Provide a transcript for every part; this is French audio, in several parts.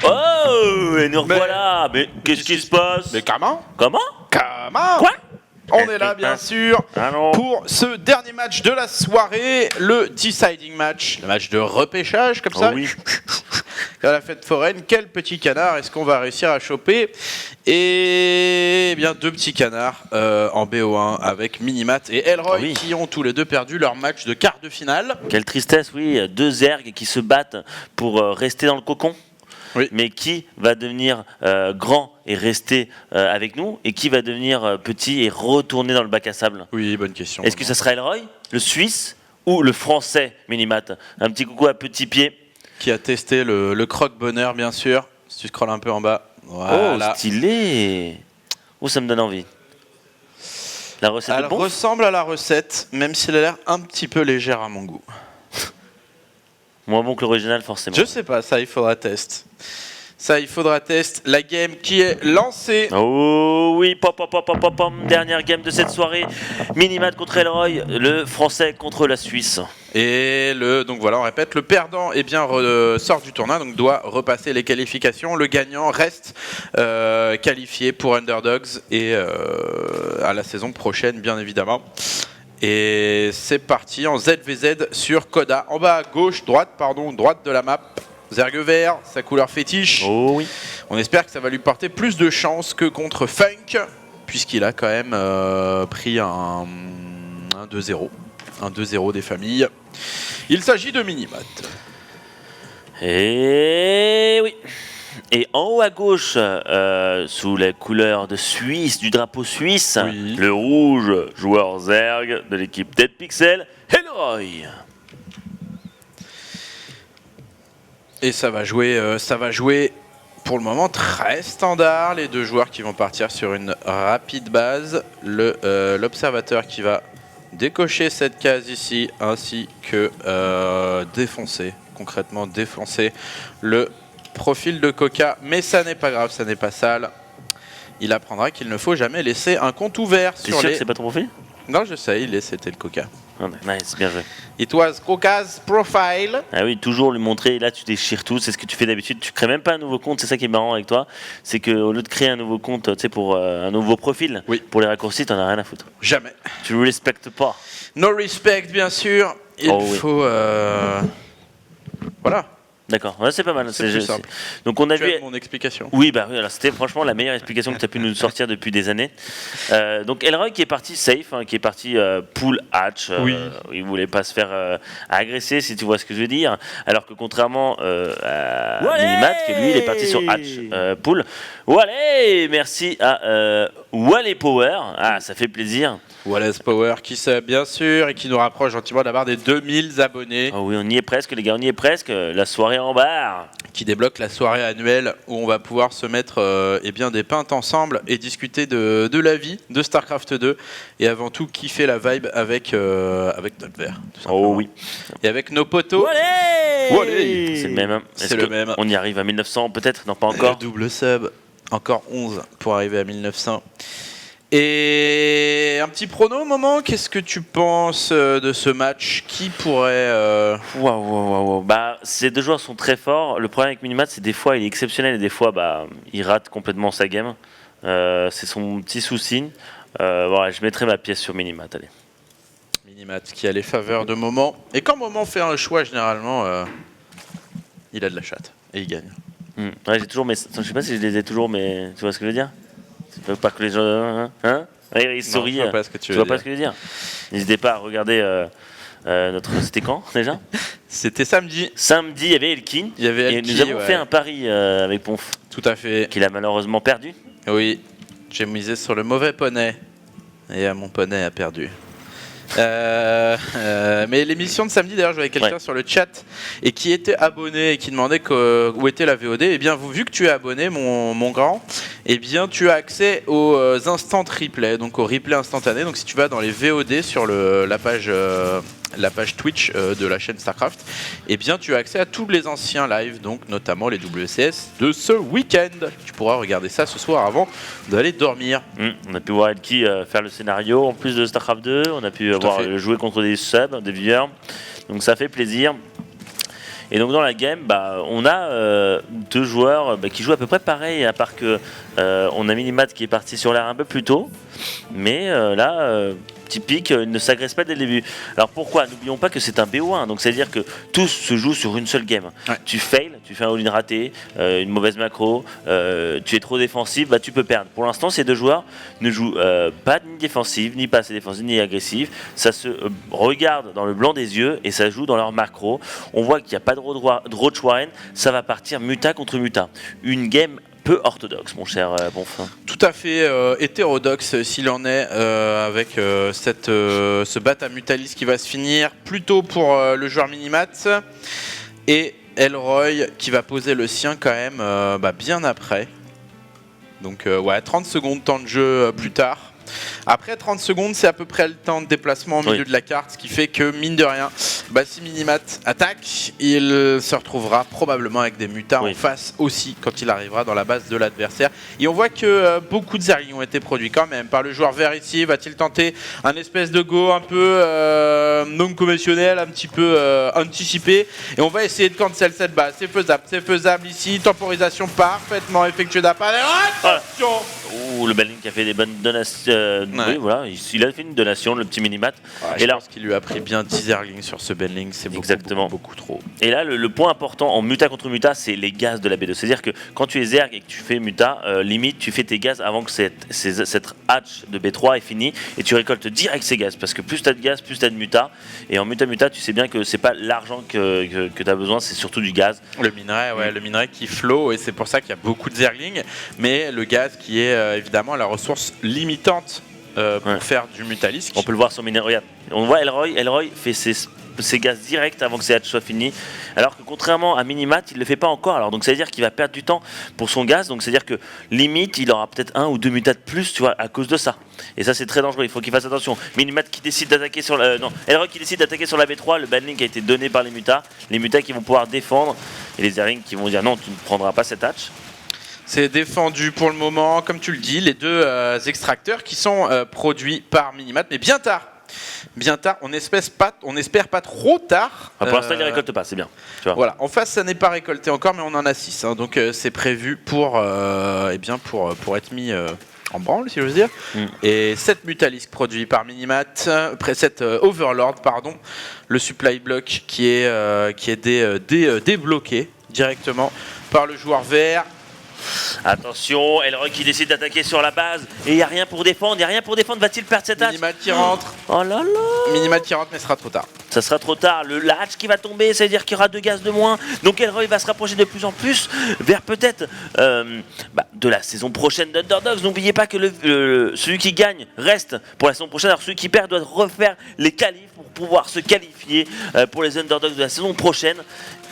Oh, et nous revoilà. Mais qu'est-ce qui se passe? Mais comment? Comment? Quoi? On est là, bien sûr, Allô. pour ce dernier match de la soirée, le deciding match, le match de repêchage, comme ça. Oh oui. À la fête foraine, quel petit canard est-ce qu'on va réussir à choper? Et bien, deux petits canards en BO1 avec Minimat et Elroy Oui. qui ont tous les deux perdu leur match de quart de finale. Quelle tristesse, oui. Deux ergs qui se battent pour rester dans le cocon. Oui. Mais qui va devenir grand et rester avec nous, et qui va devenir petit et retourner dans le bac à sable? Oui, bonne question. Est-ce que ça sera Elroy, le Suisse, ou le Français Minimat? Un petit coucou à Petit Pied. Qui a testé le croque-bonheur, bien sûr. Si tu scrolles un peu en bas. Voilà. Oh, stylé. Oh, ça me donne envie. La recette Elle de bon. ressemble à la recette, même si elle a l'air un petit peu légère à mon goût. Moins bon que l'original, forcément. Je sais pas, ça il faudra test. Ça il faudra test. La game qui est lancée. Oh oui, pop, pop, pop, pop, pop, pop. Dernière game de cette soirée. Minimat contre Elroy, le Français contre la Suisse. Et donc voilà, on répète, le perdant sort du tournoi, donc doit repasser les qualifications. Le gagnant reste qualifié pour Underdogs et à la saison prochaine, bien évidemment. Et c'est parti en ZVZ sur Coda. En bas à gauche, droite de la map. Zergue vert, sa couleur fétiche. Oh oui. On espère que ça va lui porter plus de chance que contre Funk, puisqu'il a quand même pris un 2-0. Un 2-0 des familles. Il s'agit de Minimat. Et oui. Et en haut à gauche, sous la couleur de Suisse, du drapeau suisse, Oui. le rouge, joueur Zerg de l'équipe Dead Pixel, Elroy. Et ça va jouer pour le moment très standard. Les deux joueurs qui vont partir sur une rapide base. L'observateur qui va décocher cette case ici, ainsi que concrètement défoncer le profil de Coca. Mais ça n'est pas grave, ça n'est pas sale. Il apprendra qu'il ne faut jamais laisser un compte ouvert T'es sur sûr les... que c'est pas ton profil? Non, je sais, c'était le Coca. Ah, nice, bien joué. It was Coca's profile. Ah oui, toujours lui montrer, là tu déchires tout, c'est ce que tu fais d'habitude, tu crées même pas un nouveau compte, c'est ça qui est marrant avec toi, c'est qu'au lieu de créer un nouveau compte, tu sais, pour un nouveau profil, Oui. pour les raccourcis, t'en as rien à foutre. Jamais. Tu le respectes pas. No respect, bien sûr. Il Oh oui. faut... Voilà. D'accord, ouais, c'est pas mal. C'est plus simple. Donc on a Tu vu... as mon explication. Oui, bah oui, alors c'était franchement la meilleure explication que tu as pu nous sortir depuis des années. Donc Elroy qui est parti safe, hein, qui est parti pool hatch. Oui. Il voulait pas se faire agresser, si tu vois ce que je veux dire. Alors que contrairement à Minimat, qui lui, il est parti sur hatch pool. Allez, merci à Wally Power. Ah, ça fait plaisir. Wallace Power qui sait bien sûr et qui nous rapproche gentiment de la barre des 2000 abonnés. Oh oui, on y est presque, les gars, on y est presque. La soirée en bar. Qui débloque la soirée annuelle où on va pouvoir se mettre des pintes ensemble et discuter de la vie de StarCraft 2 et avant tout kiffer la vibe avec notre verre. Oh oui. Et avec nos potos. Allez. C'est le même. Hein. C'est le même. On y arrive à 1900 peut-être? Non, pas encore. Double sub. Encore 11 pour arriver à 1900. Et un petit prono, Moment, qu'est-ce que tu penses de ce match? Qui pourrait... Waouh. Bah, ces deux joueurs sont très forts. Le problème avec Minimat, c'est des fois il est exceptionnel et des fois bah, il rate complètement sa game. C'est son petit souci. Voilà, je mettrai ma pièce sur Minimat. Allez. Minimat qui a les faveurs de Moment. Et quand Moment fait un choix, généralement, il a de la chatte et il gagne. Ouais, j'ai toujours mes... Je sais pas si je les ai toujours, mais tu vois ce que je veux dire? C'est pas que les gens... Hein ouais, il sourit. Non, je vois pas ce que tu vois veux pas ce que je veux dire. N'hésitez pas à regarder notre... C'était quand déjà? C'était samedi. Samedi, il y avait Elkin. Il y avait et Elki, nous avons ouais. fait un pari avec Ponf. Tout à fait. Qu'il a malheureusement perdu. Oui, j'ai misé sur le mauvais poney. Et mon poney a perdu. Mais l'émission de samedi, d'ailleurs, je voyais quelqu'un sur le chat et qui était abonné et qui demandait où était la VOD. Eh bien, vu que tu es abonné, mon grand, eh bien, tu as accès aux instant replay, donc au replay instantané. Donc, si tu vas dans les VOD sur la page Twitch de la chaîne StarCraft, eh bien, tu as accès à tous les anciens lives, donc notamment les WCS de ce week-end. Tu pourras regarder ça ce soir avant d'aller dormir. On a pu voir Elki faire le scénario en plus de StarCraft 2. On a pu jouer contre des subs, des viewers. Donc ça fait plaisir. Et donc dans la game, on a deux joueurs qui jouent à peu près pareil, à part que on a Minimat qui est parti sur l'air un peu plus tôt, mais là typique, il ne s'agresse pas dès le début. Alors pourquoi? N'oublions pas que c'est un BO1, donc c'est à dire que tout se joue sur une seule game. Ouais. Tu fails, tu fais un all-in raté, une mauvaise macro, tu es trop défensif, tu peux perdre. Pour l'instant, ces deux joueurs ne jouent pas ni défensive, ni pas assez défensive, ni agressive. Ça se regarde dans le blanc des yeux et ça joue dans leur macro. On voit qu'il n'y a pas de Roach Warren, ça va partir muta contre muta. Une game peu orthodoxe, mon cher Bonfin. Tout à fait hétérodoxe s'il en est, avec ce bat à Mutalis qui va se finir plutôt pour le joueur Minimat et Elroy qui va poser le sien quand même bien après. Donc 30 secondes temps de jeu plus tard. Après 30 secondes, c'est à peu près le temps de déplacement au milieu de la carte, ce qui fait que, mine de rien, si Minimat attaque, il se retrouvera probablement avec des mutas en face aussi quand il arrivera dans la base de l'adversaire. Et on voit que beaucoup de zerglings ont été produits quand même par le joueur vert ici. Va-t-il tenter un espèce de go un peu non conventionnel, un petit peu anticipé? Et on va essayer de cancel cette base. C'est faisable ici. Temporisation parfaitement effectuée d'appel. Attention! Le Benlink qui a fait des bonnes donations. Oui, voilà, il a fait une donation, le petit Minimat. Et là, je pense qu'il lui a pris bien 10 zerglings sur ce Benlink, c'est beaucoup trop. Et là, le point important en muta contre muta, c'est les gaz de la B2. C'est-à-dire que quand tu es zerg et que tu fais muta, limite, tu fais tes gaz avant que cette hatch de B3 est finie et tu récoltes direct ces gaz. Parce que plus tu as de gaz, plus tu as de muta. Et en muta, tu sais bien que c'est pas l'argent que tu as besoin, c'est surtout du gaz. Le minerai, le minerai qui flow, et c'est pour ça qu'il y a beaucoup de zerglings. Mais le gaz qui est évidemment la ressource limitante pour faire du Mutalisk. On peut le voir sur minerai. Regarde, on voit Elroy fait ses gaz direct avant que ses hatches soient finis, alors que contrairement à Minimat, il ne le fait pas encore. Alors donc ça veut dire qu'il va perdre du temps pour son gaz, donc c'est à dire que limite il aura peut-être 1 ou 2 mutas de plus, tu vois, à cause de ça. Et ça c'est très dangereux, il faut qu'il fasse attention. Minimat qui décide d'attaquer sur Elroy qui décide d'attaquer sur la B3, le banlink a été donné par les mutas qui vont pouvoir défendre, et les zerglings qui vont dire non, tu ne prendras pas cette hatch. C'est défendu pour le moment, comme tu le dis, les deux extracteurs qui sont produits par Minimat, mais bien tard. Bien tard, on espère pas trop tard. Pour l'instant, il ne récolte pas, c'est bien. Tu vois. Voilà, en face, ça n'est pas récolté encore, mais on en a 6. Donc c'est prévu pour être mis en branle, si j'ose dire. Et 7 Mutalisk produits par Minimat, 7 Overlord, pardon. Le supply block qui est débloqué directement par le joueur vert. Attention, Elroy qui décide d'attaquer sur la base et il n'y a rien pour défendre, va-t-il perdre cette hatch? Minimat qui rentre. Oh là là. Minimat qui rentre, mais ce sera trop tard. Ça sera trop tard, la hatch qui va tomber, ça veut dire qu'il y aura 2 gaz de moins, donc Elroy va se rapprocher de plus en plus vers peut-être de la saison prochaine d'Underdogs. N'oubliez pas que celui qui gagne reste pour la saison prochaine, alors celui qui perd doit refaire les qualifs pour pouvoir se qualifier pour les Underdogs de la saison prochaine.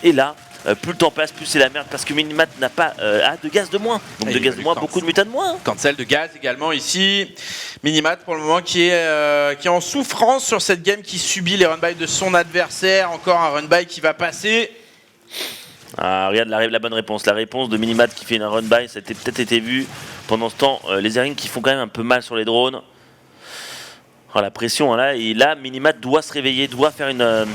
Et là, plus le temps passe, plus c'est la merde parce que Minimat n'a pas de gaz de moins. Donc de gaz de moins, beaucoup de mutas de moins. Cancel de gaz également ici. Minimat pour le moment qui est en souffrance sur cette game, qui subit les run-by de son adversaire. Encore un run-by qui va passer. Regarde la bonne réponse. La réponse de Minimat qui fait une run-by, ça a peut-être été vu. Pendant ce temps, les zerglings qui font quand même un peu mal sur les drones. La pression là, et là Minimat doit se réveiller, doit faire un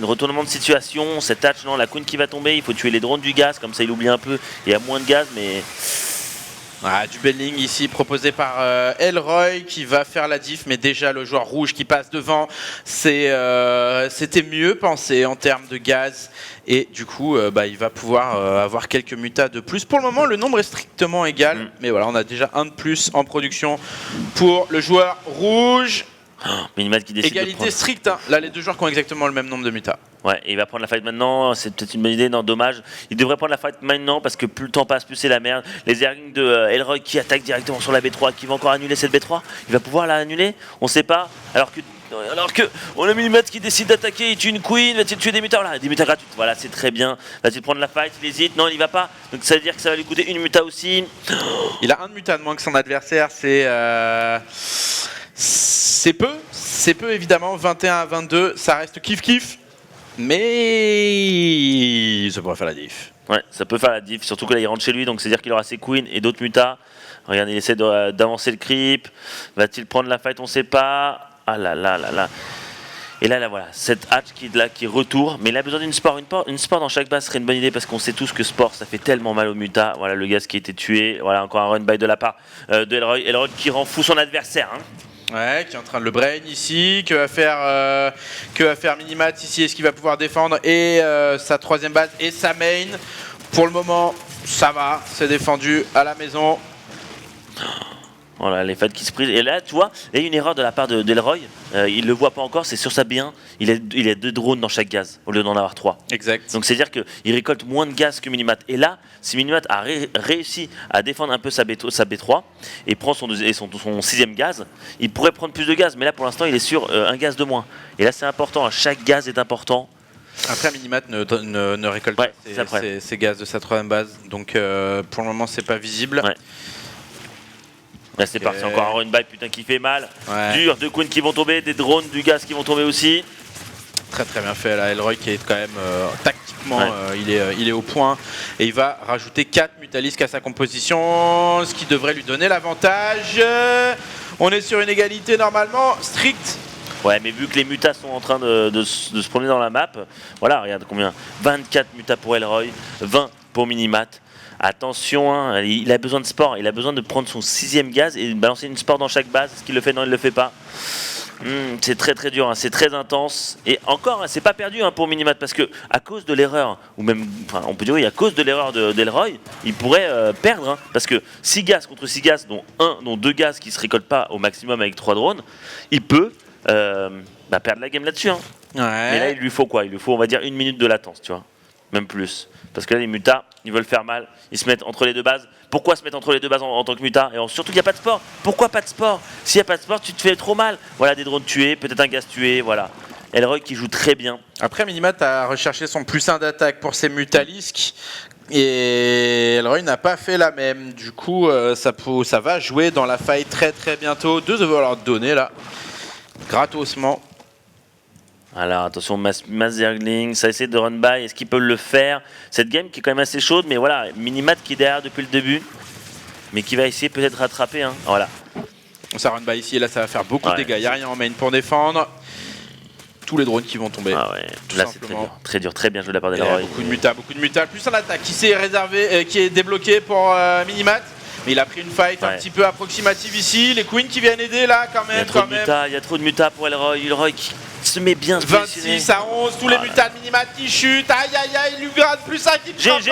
retournement de situation. Cette hatch, la Queen qui va tomber, il faut tuer les drones du gaz, comme ça il oublie un peu, il y a moins de gaz, mais... Du Benling ici proposé par Elroy qui va faire la diff, mais déjà le joueur rouge qui passe devant, c'était mieux pensé en termes de gaz, et du coup il va pouvoir avoir quelques mutas de plus. Pour le moment le nombre est strictement égal, mais voilà, on a déjà un de plus en production pour le joueur rouge. Minimat qui décide égalité stricte, hein. Là les deux joueurs qui ont exactement le même nombre de mutas. Ouais, et il va prendre la fight maintenant, c'est peut-être une bonne idée, non, dommage. Il devrait prendre la fight maintenant parce que plus le temps passe, plus c'est la merde. Les zerglings de Elroy qui attaquent directement sur la B3, qui va encore annuler cette B3. Il va pouvoir la annuler, on sait pas. Alors que on a Minimat qui décide d'attaquer, il tue une Queen, va-t-il tuer des mutas? Voilà, des mutas gratuites, voilà, c'est très bien. Va-t-il prendre la fight? Il hésite, non, il y va pas. Donc ça veut dire que ça va lui coûter une muta aussi. Il a un muta de moins que son adversaire, c'est peu évidemment, 21 à 22, ça reste kiff-kiff, mais ça pourrait faire la diff. Ouais, ça peut faire la diff, surtout que là il rentre chez lui, donc c'est-à-dire qu'il aura ses queens et d'autres mutas. Regarde, il essaie d'avancer le creep, va-t-il prendre la fight? On sait pas. Ah là là là là. Et là, voilà, cette hatch qui retourne, mais il a besoin d'une sport. Une sport dans chaque base serait une bonne idée parce qu'on sait tous que sport, ça fait tellement mal au muta. Voilà, le gaz qui a été tué. Voilà, encore un run by de la part de Elroy. Elroy qui rend fou son adversaire. Ouais, qui est en train de le brain ici. Que va faire Minimat ici? Est-ce qu'il va pouvoir défendre et sa troisième base et sa main? Pour le moment, ça va. C'est défendu à la maison. Voilà, les fans qui se prisent. Et là, tu vois, il y a une erreur de la part d'Elroy. Il le voit pas encore, c'est sur sa B1. Il a 2 drones dans chaque gaz, au lieu d'en avoir 3. Exact. Donc c'est-à-dire qu'il récolte moins de gaz que Minimat. Et là, si Minimat a réussi à défendre un peu sa B3 et prend son 6e gaz, il pourrait prendre plus de gaz. Mais là, pour l'instant, il est sur un gaz de moins. Et là, c'est important. Chaque gaz est important. Après, Minimat ne récolte pas ses gaz de sa troisième base. Donc pour le moment, c'est pas visible. Ouais. Là c'est parti, encore un run by, putain qui fait mal. Ouais. Dur, 2 queens qui vont tomber, des drones, du gaz qui vont tomber aussi. Très très bien fait là, Elroy qui est quand même tactiquement, il est au point. Et il va rajouter 4 Mutalisques à sa composition, ce qui devrait lui donner l'avantage. On est sur une égalité normalement stricte. Ouais, mais vu que les mutas sont en train de se promener dans la map, voilà, regarde combien, 24 mutas pour Elroy, 20 pour Minimat. Attention, hein, il a besoin de sport, il a besoin de prendre son 6e gaz et de balancer une sport dans chaque base. Est-ce qu'il le fait? Non, il ne le fait pas. C'est très très dur, hein, c'est très intense. Et encore, hein, c'est pas perdu pour Minimat parce que à cause de l'erreur, ou même, on peut dire oui, à cause de l'erreur d'Elroy, il pourrait perdre. Parce que 6 gaz contre 6 gaz, dont 2 gaz qui se récoltent pas au maximum avec 3 drones, il peut perdre la game là-dessus. Ouais. Mais là, il lui faut quoi? Il lui faut, on va dire, 1 minute de latence, tu vois. Même plus. Parce que là, les mutas, ils veulent faire mal. Ils se mettent entre les 2 bases. Pourquoi se mettre entre les 2 bases en tant que muta? Et surtout qu'il n'y a pas de sport. Pourquoi pas de sport? S'il n'y a pas de sport, tu te fais trop mal. Voilà, des drones tués, peut-être un gaz tué, voilà. Elroy qui joue très bien. Après, Minimat a recherché son +1 d'attaque pour ses Mutalisques. Et Elroy n'a pas fait la même. Du coup, ça va jouer dans la faille très très bientôt. 2 devraient leur donner là. Gratosement. Alors attention, Mass Zergling, ça essaie de run by, est-ce qu'ils peuvent le faire? Cette game qui est quand même assez chaude, mais voilà, Minimat qui est derrière depuis le début, mais qui va essayer peut-être rattraper. Voilà. Ça run by ici, et là ça va faire beaucoup de dégâts, il n'y a rien en main pour défendre. Tous les drones qui vont tomber. Ah ouais, là c'est très dur, très bien joué de la part d'Elroy. Beaucoup de mutas, plus un attaque qui s'est réservé, qui est débloqué pour Minimat. Mais il a pris une fight un petit peu approximative ici. Les queens qui viennent aider là quand même. Il y a trop de mutas pour Elroy. Elroy qui se met bien. 26 à 11, tous les mutas de Minimat qui chutent. Aïe aïe aïe, il lui grade plus un qui GG.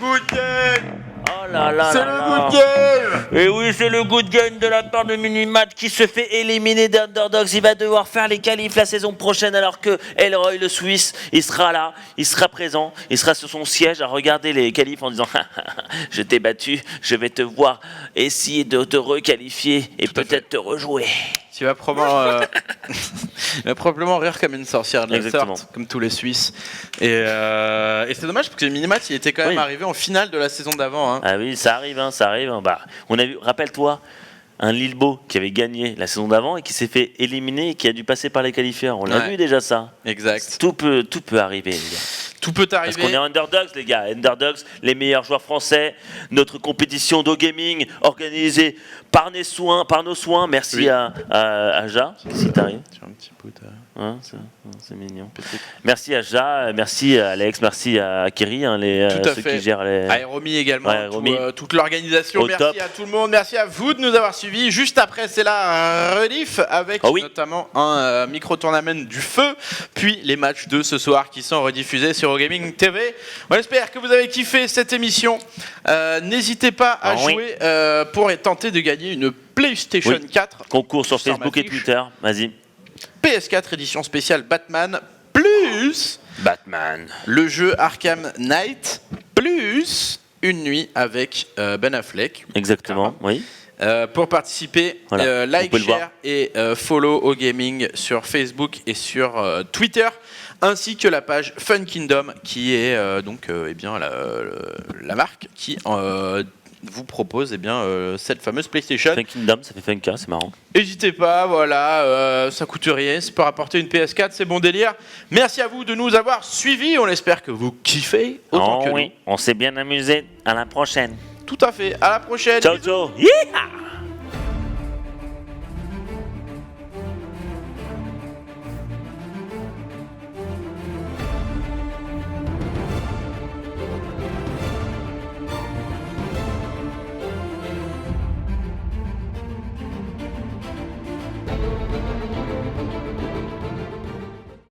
Good game. Oh là là. C'est le good game. Et oui, c'est le good game de la part de Minimat qui se fait éliminer d'Underdogs. Il va devoir faire les qualifs la saison prochaine alors que Elroy, le Suisse, il sera là, il sera présent, il sera sur son siège à regarder les qualifs en disant je t'ai battu, je vais te voir essayer de te requalifier et peut-être te rejouer. Tu vas probablement rire comme une sorcière de la sorte, comme tous les Suisses. Et c'est dommage parce que Minimat il était quand même arrivé en finale de la saison d'avant. Ah oui, ça arrive. On a vu, rappelle-toi, un Lilbo qui avait gagné la saison d'avant et qui s'est fait éliminer et qui a dû passer par les qualifieurs. On l'a vu déjà ça. Exact. Tout peut arriver, les gars. Tout peut arriver. Parce qu'on est Underdogs, les gars. Underdogs, les meilleurs joueurs français. Notre compétition d'O-Gaming organisée par nos soins. Merci à Ja. Si t'arrives. Sur un petit bout. C'est mignon. Merci à Ja, merci à Alex, merci à Kiri, ceux qui gèrent les. À Aeromi également, toute l'organisation. Merci à tout le monde, merci à vous de nous avoir suivis. Juste après, c'est là un rediff avec notamment un micro-tournament du feu, puis les matchs de ce soir qui sont rediffusés sur Gaming TV. On espère que vous avez kiffé cette émission. N'hésitez pas à jouer pour tenter de gagner une PlayStation 4. Concours sur Facebook et Twitter. Vas-y. PS4 édition spéciale Batman plus le jeu Arkham Knight plus une nuit avec Ben Affleck. Exactement, oui. Pour participer, like, share et follow au gaming sur Facebook et sur Twitter, ainsi que la page Fun Kingdom qui est la marque qui vous propose cette fameuse PlayStation. Fun Kingdom, ça fait Funka, c'est marrant. N'hésitez pas, ça coûte rien, ça peut rapporter une PS4, c'est bon délire. Merci à vous de nous avoir suivis, on espère que vous kiffez autant que nous. On s'est bien amusé, à la prochaine. Tout à fait, à la prochaine. Ciao, ciao. Yeeha.